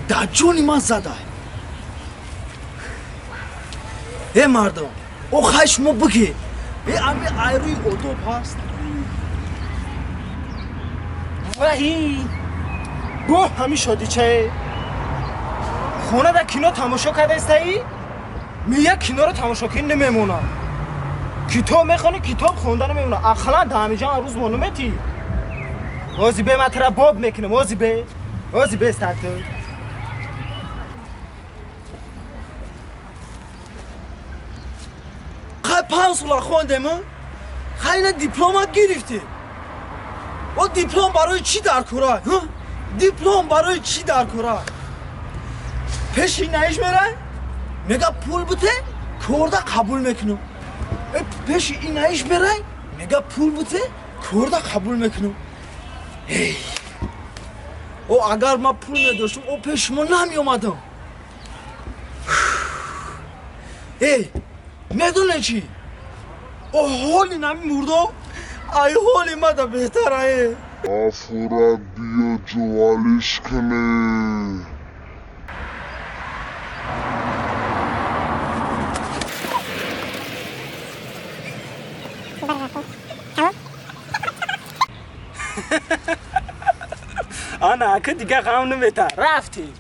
در جونی من زده مردم او خشمو بگی امی ایروی ادوب هست وحی گو همی شدی چه؟ خونه در کینو تماشا کرده استایی؟ میگه کینو رو تماشا کنی نمیمونم کتاب میخونی کتاب خوندن نمیمونم اخلا دامی جان روز مونومتی وازی به مطرح باب میکنم وازی به استاتو خیلی 5 سال خونده من خیلی دیپلمات گرفتی و دیپلم برای چی در کاره؟ دیپلم برای چی در کاره؟ پیشی نیش میره؟ میگه پول بوده کرده قبول میکنم پیشی این نیش میره؟ میگه پول بوده کرده قبول میکنم او اگر ما پول نداشتم او پیش ما نمی اومدم میدونه چی؟ او حالی نمی مردم ای حالی ما دا بهتره آفورا بیا جوالش کنه آنا که دیگه غم نمیتا رفتی